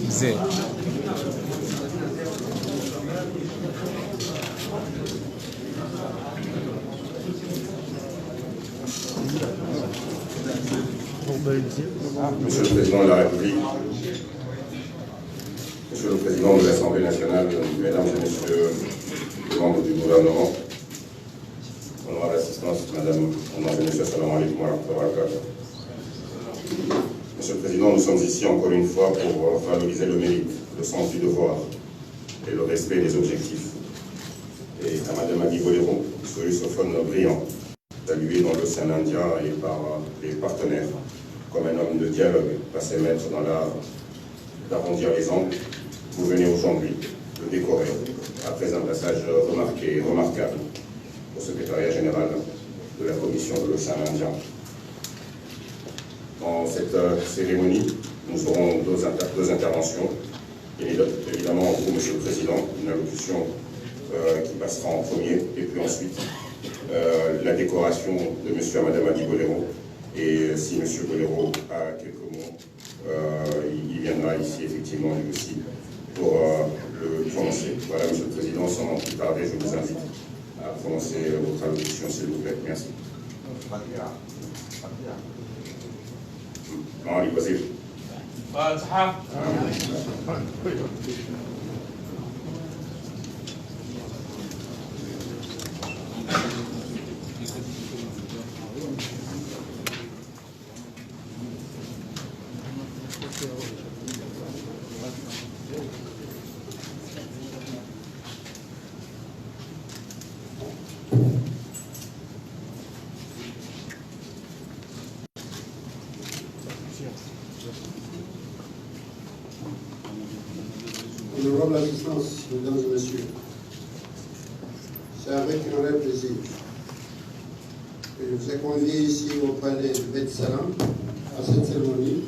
mzee. Monsieur le Président de la République, Monsieur le Président de l'Assemblée nationale, Mesdames et Messieurs les membres du gouvernement, honorable assistance, Madame, Mesdames et Messieurs, salam alaikum wa rahmatullahi wa barakatuh. Monsieur le Président, nous sommes ici encore une fois pour valoriser le mérite, le sens du devoir et le respect des objectifs. Et à Madame Adi Bolero, ce russophone brillant, salué dans l'océan Indien et par les partenaires, comme un homme de dialogue, passé maître dans l'art d'arrondir les angles, vous venez aujourd'hui le décorer après un passage remarqué et remarquable au secrétariat général de la Commission de l'océan Indien. Dans cette cérémonie, nous aurons deux interventions. Évidemment, vous, Monsieur le Président, une allocution qui passera en premier, et puis ensuite la décoration de Monsieur et Madame Adi Bolero. Et si M. Bolero a quelques mots, il viendra ici effectivement lui aussi pour le prononcer. Voilà, Monsieur le Président, sans plus tarder, je vous invite à prononcer votre allocution, s'il vous plaît. Merci. Ali Wazir. Honorable assistance, mesdames et messieurs, c'est avec un vrai plaisir que je vous ai conviés ici au palais de Bet Salam à cette cérémonie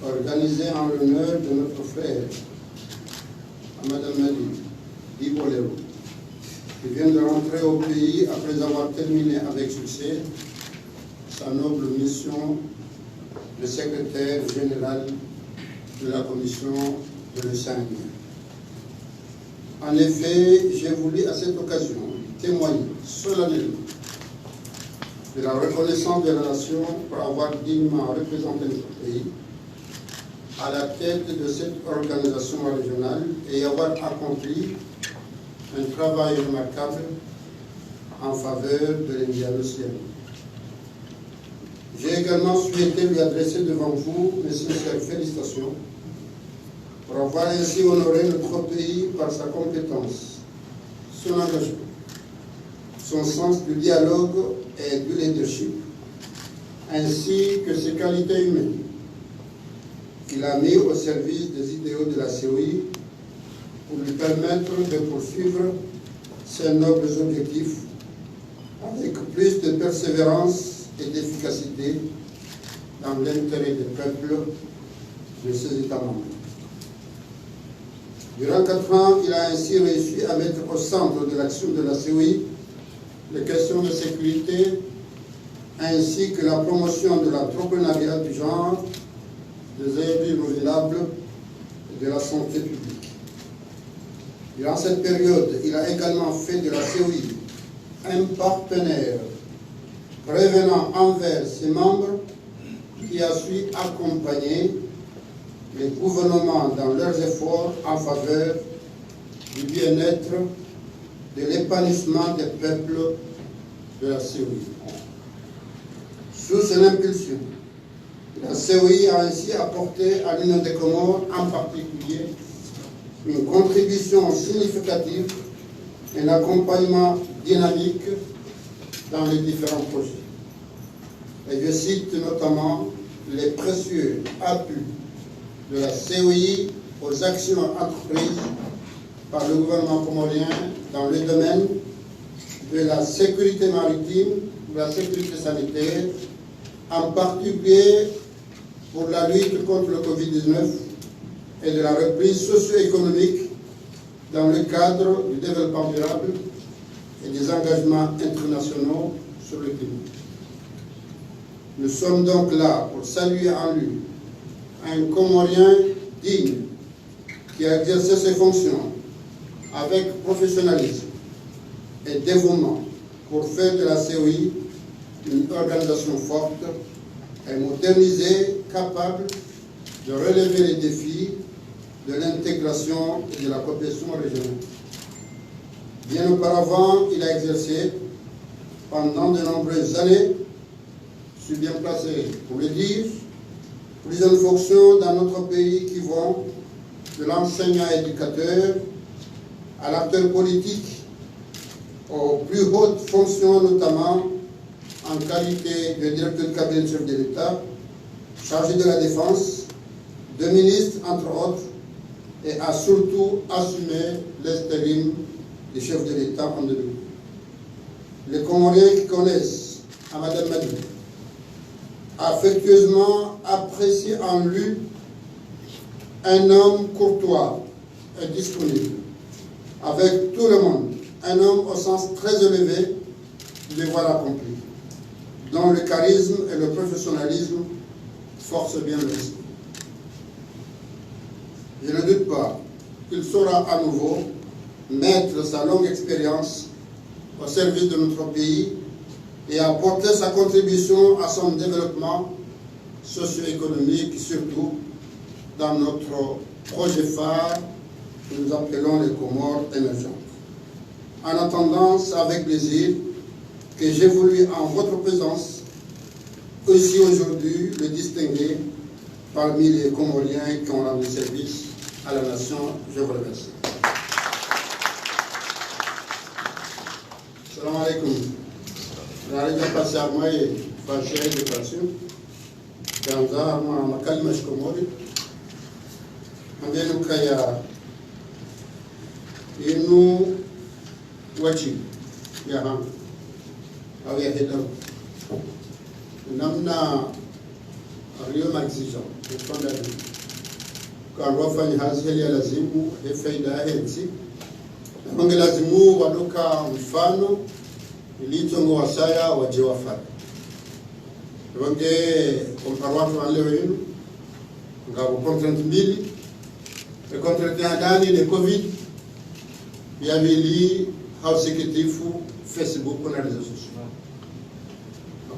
organisée en l'honneur de notre frère, Madame Adi Bolero, qui vient de rentrer au pays après avoir terminé avec succès sa noble mission de secrétaire général de la Commission de l'océan Indien. En effet, j'ai voulu à cette occasion témoigner solennellement de la reconnaissance de la nation pour avoir dignement représenté notre pays à la tête de cette organisation régionale et avoir accompli un travail remarquable en faveur de l'Indien-Océanie. J'ai également souhaité lui adresser devant vous mes sincères félicitations pour avoir ainsi honoré notre pays par sa compétence, son engagement, son sens du dialogue et du leadership, ainsi que ses qualités humaines qu'il a mis au service des idéaux de la COI pour lui permettre de poursuivre ses nobles objectifs avec plus de persévérance et d'efficacité dans l'intérêt des peuples de ses États membres. Durant 4 ans, il a ainsi réussi à mettre au centre de l'action de la COI les questions de sécurité ainsi que la promotion de l'entrepreneuriat du genre, des énergies renouvelables et de la santé publique. Durant cette période, il a également fait de la COI un partenaire prévenant envers ses membres qui a su accompagner les gouvernements dans leurs efforts en faveur du bien-être, de l'épanouissement des peuples de la COI. Sous son impulsion, la COI a ainsi apporté à l'Union des Comores en particulier une contribution significative et un accompagnement dynamique dans les différents projets. Et je cite notamment les précieux appuis de la COI aux actions entreprises par le gouvernement comorien dans le domaine de la sécurité maritime, de la sécurité sanitaire, en particulier pour la lutte contre le Covid-19 et de la reprise socio-économique dans le cadre du développement durable et des engagements internationaux sur le climat. Nous sommes donc là pour saluer en lui un Comorien digne qui a exercé ses fonctions avec professionnalisme et dévouement pour faire de la COI une organisation forte et modernisée, capable de relever les défis de l'intégration et de la coopération régionale. Bien auparavant, il a exercé pendant de nombreuses années, je suis bien placé pour le dire, plusieurs fonctions dans notre pays qui vont de l'enseignant éducateur à l'acteur politique, aux plus hautes fonctions, notamment en qualité de directeur de cabinet de chef de l'État, chargé de la défense, de ministre, entre autres, et a surtout assumé l'intérim du chef de l'État en 2000. Les Comoriens qui connaissent Amadou Madou affectueusement apprécient en lui un homme courtois et disponible, avec tout le monde, un homme au sens très élevé du devoir accompli, dont le charisme et le professionnalisme forcent bien le respect. Je ne doute pas qu'il saura à nouveau mettre sa longue expérience au service de notre pays et apporter sa contribution à son développement socio-économique, surtout dans notre projet phare que nous appelons les Comores émergentes. En attendant, c'est avec plaisir que j'ai voulu, en votre présence, aussi aujourd'hui, le distinguer parmi les Comoriens qui ont rendu service à la nation. Je vous remercie. Salam alaikum. Rarija passé à moi et fâché de passion. Ganza, ma kalima shkomori. Andenu kaya inu wachi ya ham. Awe hedam. Namna Rio Maxijo, le fondeur. Quand on va faire hazi ya lazimu, faida hensi. Mange lazimu wadoka mfano ilitongo wasaya waje wafanya. Mange komparwatu wa leo yinu ngabo contract mbili e contract ya ndani ni covid ya vili house executive Facebook na rezo social.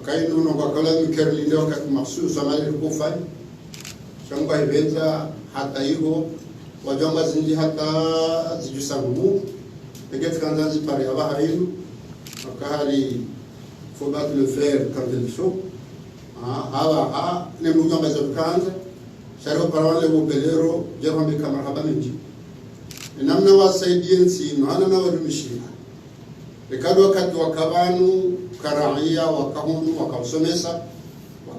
Okay, nuno kwa kala mikerli leo kwa maksusu samali kufanya. Shamba eventa hata hiyo wajamba zinji hata zijusangu peut-être quand on parle à Bahreïn, il faut battre le fer quand il faut. Les mouvements de Kant, Charo Parole, le Bobelero, Jérôme Kamarabanji. Et Namnawa Saïdien, si nous en avons une machine. Le cadeau de Wakavanu, Kararia, Wakahunu, Wakasomesa,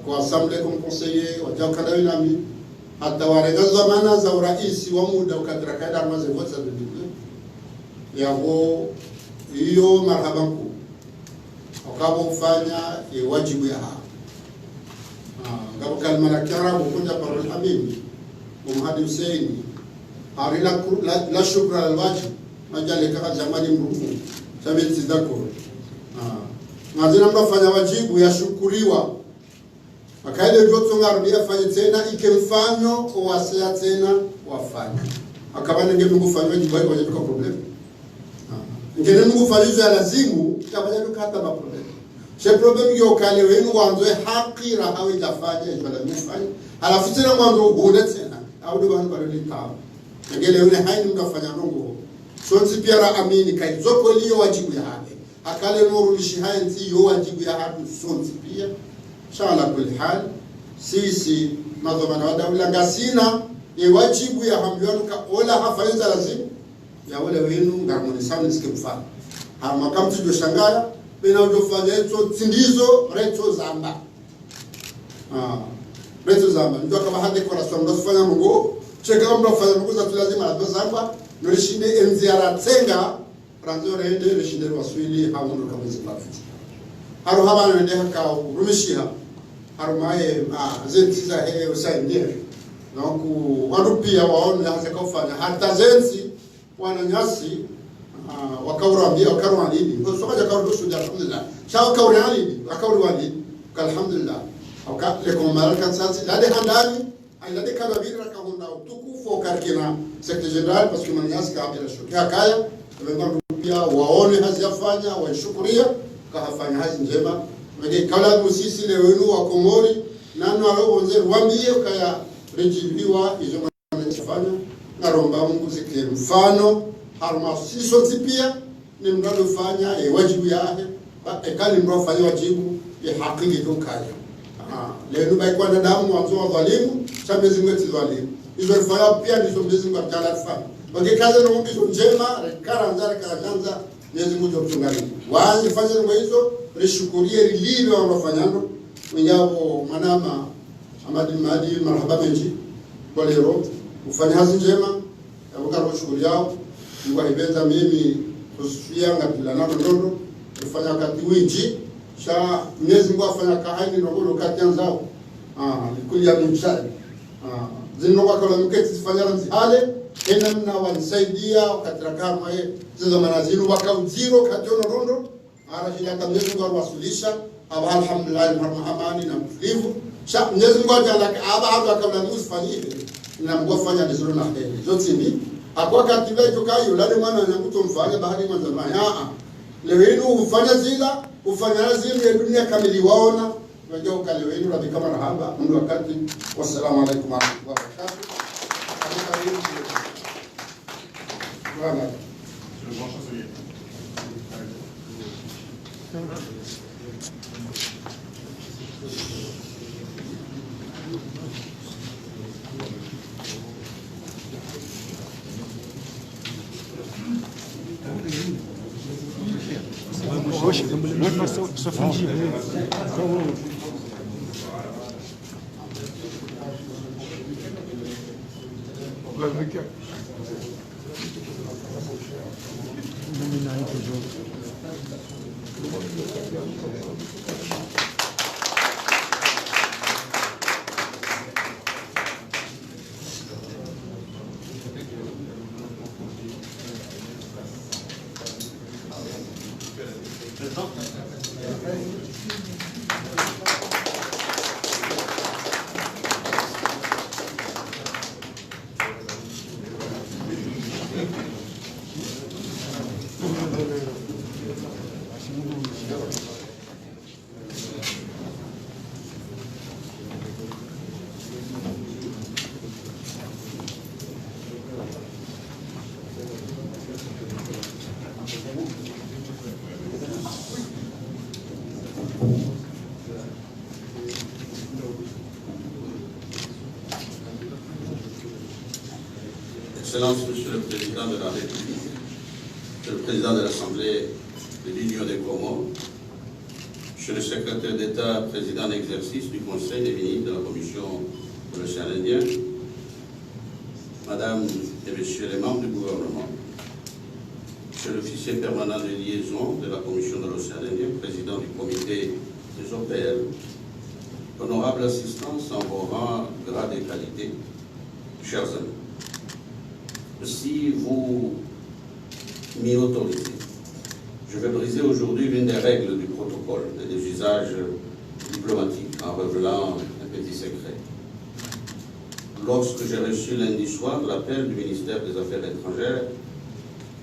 Wakassemblé comme conseiller, Wakakadainami, Atawarega Zamana, Zauraïs, Wamuda, Wakadrakada, Mazevota de Bible. Yabo hiyo marhabanku wakabofanya wajibu ya ngabo kalma la karabu kunja parol habib Muhammad Hussein harila la shukra al wajib majale kaka zamani mrumu sabiti dako mazina mnafanya wajibu yashukuriwa akaile joto ngarubia fanye tena ikemfanyo owasia tena wafanya akabana ngebe ngufanya wajibu wako kwa problem. Ngene Mungu falizo ya lazimu tabaya kukata ba problem. She problem yo kale wenu wanzoe haki rahawe jafanya ibada mfanye. Alafu tena mwanzo uone tena. Au ndo bana bado litawa. Ngele yule haini mkafanya rongo. So nsipiara amini kai zoko liyo wajibu ya haki. Akale nurulishi hainzi yo wajibu ya haki so nsipia. Shala kuli hal sisi madhamana wadawila ngasina wajibu ya hamliwanu ka ola hafaiza lazimu. Ya wale wenu ngarmoni sana nisikimfana. Hama kamtu joshangaya bina ujofanya eto tindizo reto zamba. Reto zamba. Ndio kama hade kwa rasu mdo fanya mungu. Cheka mdo fanya mungu za tulazima la zamba. Nolishinde enziara tsenga. Ranzo reende nolishinde waswili hamundo kama zipafiti. Haru haba nende haka rumishiha. Haru mae zentiza hee usai nye. Naku warupia waone hasa kufanya. Hata zensi wananyasi wakaurambia wakarwanidi kwa sababu kauru suja alhamdulillah shawa kaurani wakaurwani alhamdulillah le komal kan sasi la de handani ay la de kababira ka hunda tuku fo karkina secrétaire général parce que man yas ka bila shukia kaya wengo pia waone hazi yafanya waishukuria ka hafanya hazi njema wege kala musisi le wenu wa Komori nanu alo onze rwambie kaya rejibiwa izo manafanya naromba Mungu zikile mfano harma siso tipia ni mrado fanya wajibu yake ekali mrado fanya wajibu ya hakiki tukaya lenu baikwa na damu wanzo wa dhalimu chamezi ngeti dhalimu izo fanya pia nizo mbezi ngwa mtala fanya wage kaza no mbizo njema rekara nzara karanza Mwenyezi Mungu akutungalie waanze fanya ngo hizo rishukurie lililo wanafanyano mwenyapo manama amadi madi marhaba menji kwa leo ufanye hazi njema abukaro shughuli yao ngwa ibeza mimi kusifia ngapila nalo ndondo kufanya kati winji sha Mwenyezi Mungu afanya kahaini ndogo kati yanzao likulia mshari zino kwa kala mketi sifanya mzihale ena mna wanisaidia wakatira kama zizo manazinu wakauziro kationo rondo arashila Mwenyezi Mungu arwasulisha aba alhamdulillah marhamani na mtulivu sha Mwenyezi Mungu ajalaka aba kabla musifanyie na mgofanya vizuri na heri zote ni akwa katiba itokayo lale mwana anakuto mfanye bahari mwanzo maya lewenu ufanya zila ufanya zila ya dunia kamili waona wajao kalewenu rabbi kama rahaba mundu wakati wassalamu alaikum warahmatullahi wabarakatuh voilà. Excellence, Monsieur le Président de la République, Monsieur le Président de l'Assemblée de l'Union des Comores, Monsieur le Secrétaire d'État, Président en exercice du Conseil des ministres de la Commission de l'Océan Indien, Madame et Messieurs les membres du gouvernement, Monsieur l'officier permanent de liaison de la Commission de l'Océan Indien, Président du Comité des OPL, honorable assistance en vos rangs, grades et qualités, chers amis. Si vous m'y autorisez, je vais briser aujourd'hui l'une des règles du protocole et des usages diplomatiques en révélant un petit secret. Lorsque j'ai reçu lundi soir l'appel du ministère des Affaires étrangères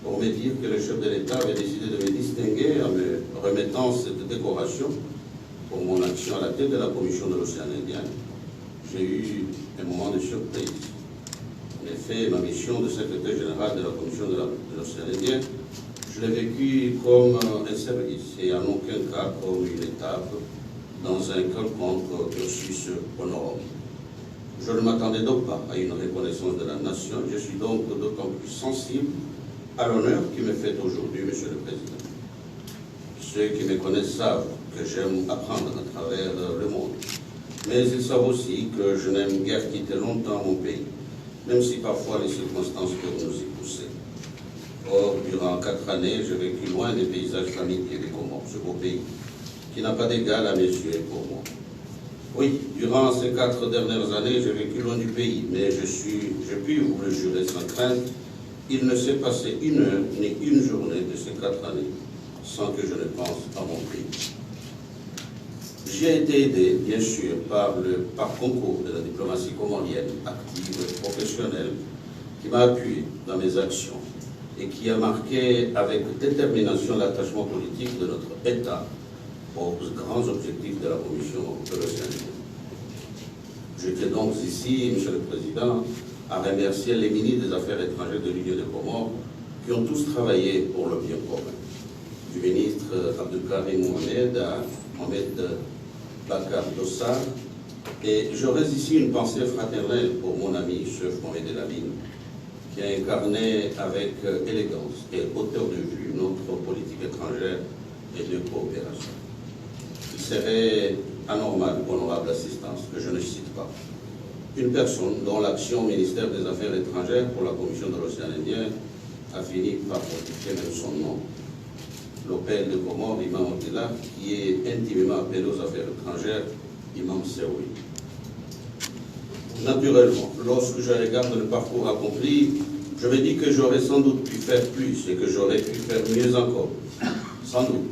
pour me dire que le chef de l'État avait décidé de me distinguer en me remettant cette décoration pour mon action à la tête de la Commission de l'Océan Indien, j'ai eu un moment de surprise. En effet, ma mission de secrétaire général de la Commission de l'Océan Indien, je l'ai vécue comme un service et en aucun cas comme une étape dans un quelconque cursus honorable. Je ne m'attendais donc pas à une reconnaissance de la nation. Je suis donc d'autant plus sensible à l'honneur qui me fait aujourd'hui, Monsieur le Président. Ceux qui me connaissent savent que j'aime apprendre à travers le monde. Mais ils savent aussi que je n'aime guère quitter longtemps mon pays, même si parfois les circonstances peuvent nous y pousser. Or, durant 4 années, j'ai vécu loin des paysages familiers des Comores, ce beau pays, qui n'a pas d'égal à mes yeux pour moi. Oui, durant ces 4 dernières années, j'ai vécu loin du pays, mais je puis vous le jurer sans crainte, il ne s'est passé une heure ni une journée de ces 4 années sans que je ne pense à mon pays. J'y ai été aidé, bien sûr, par concours de la diplomatie comorienne, active et professionnelle, qui m'a appuyé dans mes actions et qui a marqué avec détermination l'attachement politique de notre État aux grands objectifs de la Commission de l'Océan Indien. Je tiens donc ici, Monsieur le Président, à remercier les ministres des Affaires étrangères de l'Union des Comores qui ont tous travaillé pour le bien commun. Du ministre Abdelkarim Mohamed à Mohamed Bakar Dossar. Et j'aurais ici une pensée fraternelle pour mon ami, chef Mohamed El Amin, qui a incarné avec élégance et hauteur de vue notre politique étrangère et de coopération. Il serait anormal, honorable assistance, que je ne cite pas une personne dont l'action au ministère des Affaires étrangères pour la Commission de l'Océan Indien a fini par modifier même son nom. L'Opel de Comores, Imam Otila, qui est intimement appelé aux affaires étrangères, Imam Seoui. Naturellement, lorsque je regarde le parcours accompli, je me dis que j'aurais sans doute pu faire plus et que j'aurais pu faire mieux encore. Sans doute.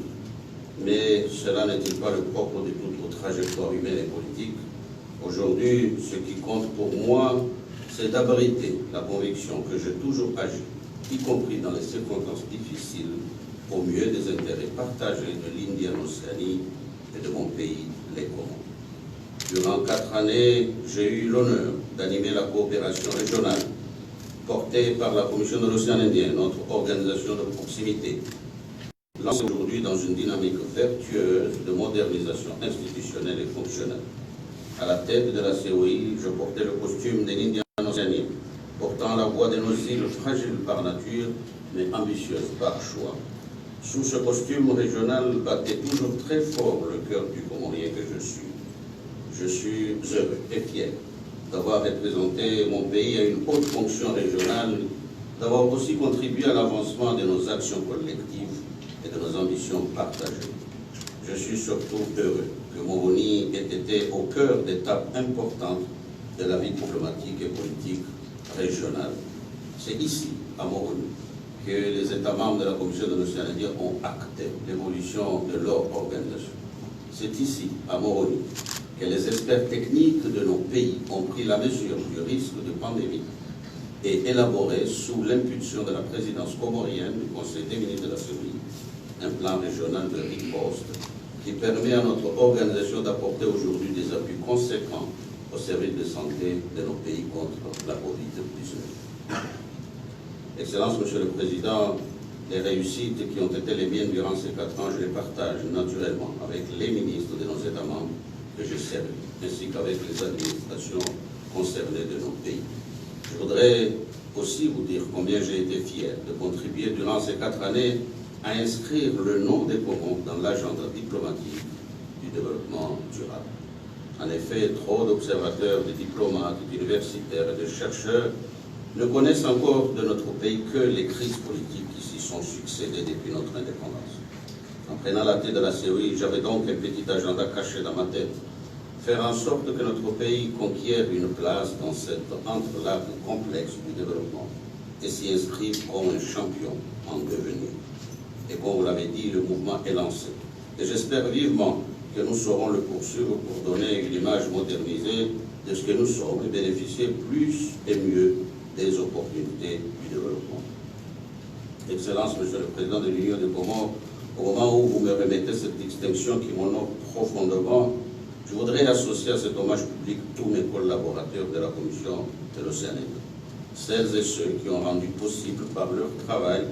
Mais cela n'est-il pas le propre de toute trajectoire humaine et politique? Aujourd'hui, ce qui compte pour moi, c'est d'abriter la conviction que j'ai toujours agi, y compris dans les circonstances difficiles, au mieux des intérêts partagés de l'Indienne-Océanie et de mon pays, les Comores. Durant 4 années, j'ai eu l'honneur d'animer la coopération régionale portée par la Commission de l'Océan Indien, notre organisation de proximité, lancée aujourd'hui dans une dynamique vertueuse de modernisation institutionnelle et fonctionnelle. À la tête de la COI, je portais le costume de l'Indienne-Océanie, portant la voix de nos îles fragiles par nature, mais ambitieuses par choix. Sous ce costume régional battait toujours très fort le cœur du Comorien que je suis. Je suis heureux et fier d'avoir représenté mon pays à une haute fonction régionale, d'avoir aussi contribué à l'avancement de nos actions collectives et de nos ambitions partagées. Je suis surtout heureux que Moroni ait été au cœur d'étapes importantes de la vie diplomatique et politique régionale. C'est ici, à Moroni, que les États membres de la Commission de l'Océan Indien ont acté l'évolution de leur organisation. C'est ici, à Moroni, que les experts techniques de nos pays ont pris la mesure du risque de pandémie et élaboré, sous l'impulsion de la présidence comorienne du Conseil des ministres de la CEI, un plan régional de riposte qui permet à notre organisation d'apporter aujourd'hui des appuis conséquents au service de santé de nos pays contre la COVID-19. Excellence, Monsieur le Président, les réussites qui ont été les miennes durant ces 4 ans, je les partage naturellement avec les ministres de nos États membres que je serve, ainsi qu'avec les administrations concernées de nos pays. Je voudrais aussi vous dire combien j'ai été fier de contribuer durant ces 4 années à inscrire le nom des Comores dans l'agenda diplomatique du développement durable. En effet, trop d'observateurs, de diplomates, d'universitaires et de chercheurs ne connaissent encore de notre pays que les crises politiques qui s'y sont succédées depuis notre indépendance. En prenant la tête de la COI, j'avais donc un petit agenda caché dans ma tête. Faire en sorte que notre pays conquiert une place dans cet entrelac complexe du développement et s'y inscrive comme un champion en devenir. Et comme vous l'avez dit, le mouvement est lancé. Et j'espère vivement que nous saurons le poursuivre pour donner une image modernisée de ce que nous sommes et bénéficier plus et mieux des opportunités du développement. Excellence, Monsieur le Président de l'Union des Comores, au moment où vous me remettez cette distinction qui m'honore profondément, je voudrais associer à cet hommage public tous mes collaborateurs de la Commission de l'Océan Indien, celles et ceux qui ont rendu possible par leur travail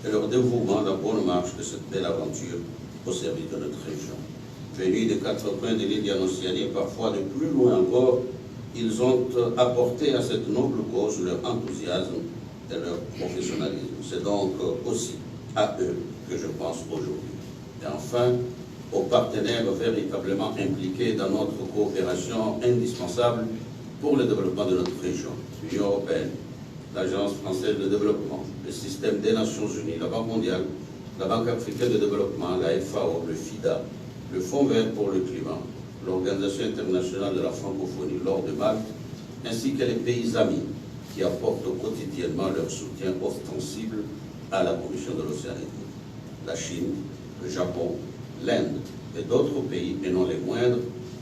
et leur dévouement la bonne marche de cette belle aventure au service de notre région. Venus des 4 coins de l'Indienne-Océanie, parfois de plus loin encore, ils ont apporté à cette noble cause leur enthousiasme et leur professionnalisme. C'est donc aussi à eux que je pense aujourd'hui. Et enfin, aux partenaires véritablement impliqués dans notre coopération indispensable pour le développement de notre région, l'Union européenne, l'Agence française de développement, le système des Nations Unies, la Banque mondiale, la Banque africaine de développement, la FAO, le FIDA, le Fonds vert pour le climat, l'Organisation internationale de la francophonie, l'Ordre de Malte, ainsi que les pays amis qui apportent quotidiennement leur soutien ostensible à la Commission de l'Océan Indien. La Chine, le Japon, l'Inde et d'autres pays, et non les moindres,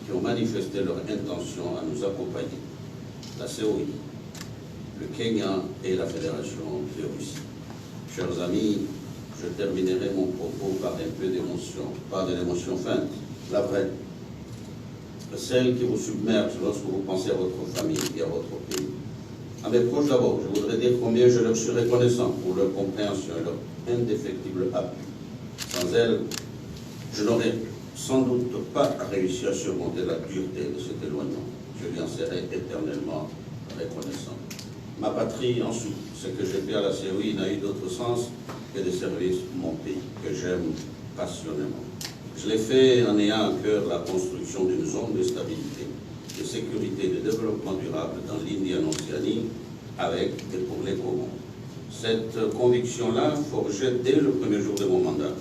qui ont manifesté leur intention à nous accompagner. La COI, le Kenya et la Fédération de Russie. Chers amis, je terminerai mon propos par un peu d'émotion, pas de l'émotion feinte, la vraie, celle qui vous submerge lorsque vous pensez à votre famille et à votre pays. À mes proches d'abord, je voudrais dire combien je leur suis reconnaissant pour leur compréhension et leur indéfectible appui. Sans elles, je n'aurais sans doute pas réussi à surmonter la dureté de cet éloignement. Je lui en serai éternellement reconnaissant. Ma patrie, ensuite, ce que j'ai fait à la COI n'a eu d'autre sens que de servir mon pays, que j'aime passionnément. Je l'ai fait en ayant à cœur la construction d'une zone de stabilité, de sécurité et de développement durable dans l'Indian-Océanie avec et pour les Comores. Cette conviction-là, forgée dès le premier jour de mon mandat,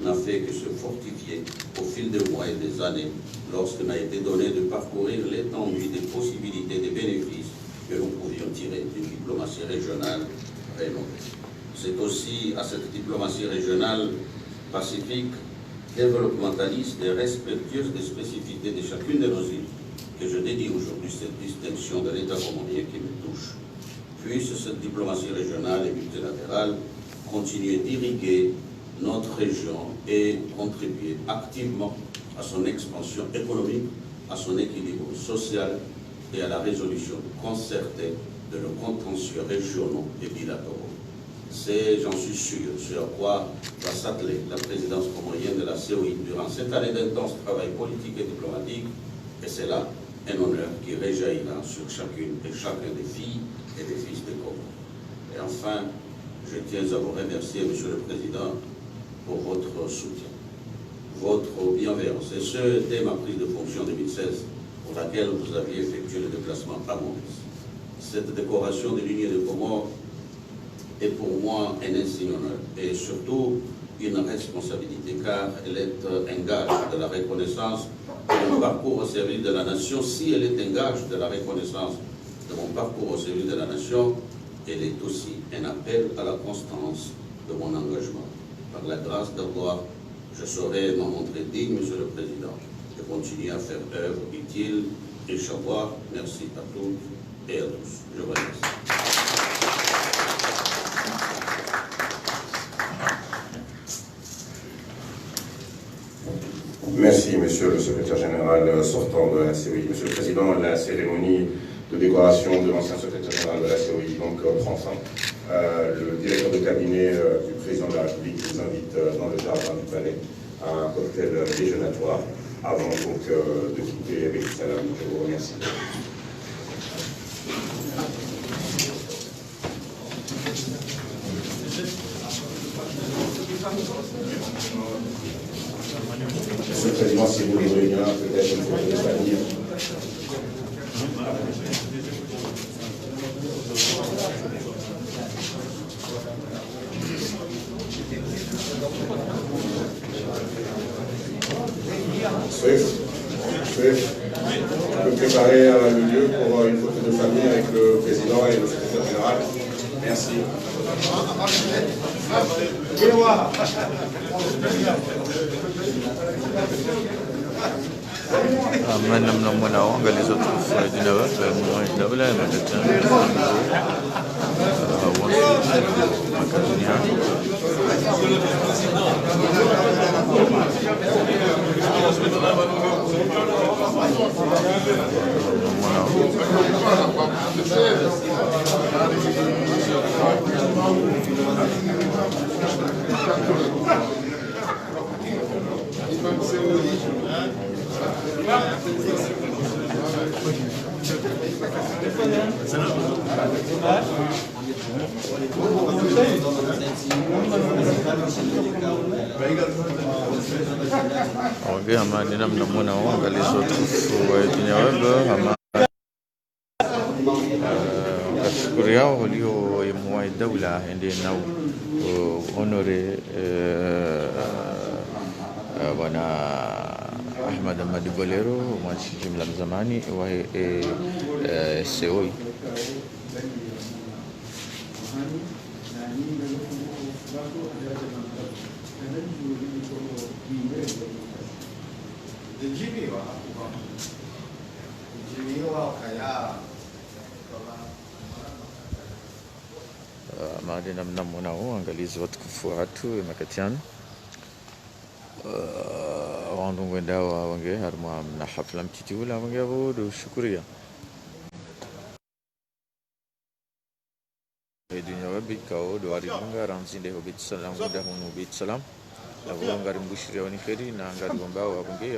n'a fait que se fortifier au fil des mois et des années lorsqu'il m'a été donné de parcourir l'étendue des possibilités et des bénéfices que nous pouvions tirer d'une diplomatie régionale rénovée. C'est aussi à cette diplomatie régionale pacifique, développementaliste et respectueuse des spécificités de chacune de nos îles que je dédie aujourd'hui cette distinction de l'État comorier qui me touche. Puisse cette diplomatie régionale et multilatérale continuer d'irriguer notre région et contribuer activement à son expansion économique, à son équilibre social et à la résolution concertée de nos contentieux régionaux et bilatéraux. C'est, j'en suis sûr, ce à quoi va s'atteler la présidence comorienne de la COI durant cette année d'intense travail politique et diplomatique, et c'est là un honneur qui réjaillira sur chacune et chacun des filles et des fils des Comores. Et enfin, je tiens à vous remercier, Monsieur le Président, pour votre soutien, votre bienveillance, et ce, dès ma prise de fonction 2016, pour laquelle vous aviez effectué le déplacement à Maurice. Cette décoration de l'Union des Comores est pour moi un insigne honneur et surtout une responsabilité, car elle est un gage de la reconnaissance de mon parcours au service de la nation. Si elle est un gage de la reconnaissance de mon parcours au service de la nation, elle est aussi un appel à la constance de mon engagement. Par la grâce d'Allah, je saurai m'en montrer digne, Monsieur le Président, de continuer à faire œuvre utile. Inch'Allah, merci à toutes et à tous. Je vous remercie. Merci, Monsieur le Secrétaire Général sortant de la COI. Monsieur le Président, la cérémonie de décoration de l'ancien Secrétaire Général de la COI donc prend fin. Le directeur de cabinet du Président de la République vous invite dans le jardin du Palais à un cocktail déjeunatoire avant donc de quitter avec salam. Je vous remercie. Monsieur le Président, si vous voulez bien, peut-être une photo de famille. Swift, on peut préparer le lieu pour une photo de famille avec le Président et le Secrétaire Général. Merci. من منه قال لي زرت في دينار في الدولة Oke, hama nina mnamuna wanga lizotu wa dinyawabe hama kategoria walio yemwa dawla indina honore bwana Ahmad Ahmadi Bolero mwanzilishi jumla mzamani wa COI. mahali namna mwanao angalizi watukufu watu makatiani wandu ngwendao wange harma na hafla mtiti ula wange avodo shukuria dunia wabi kao doari bunga ranzinde hobit salam gudah hunu bit salam lagu ngari mbushri wani kheri na ngari gombao wange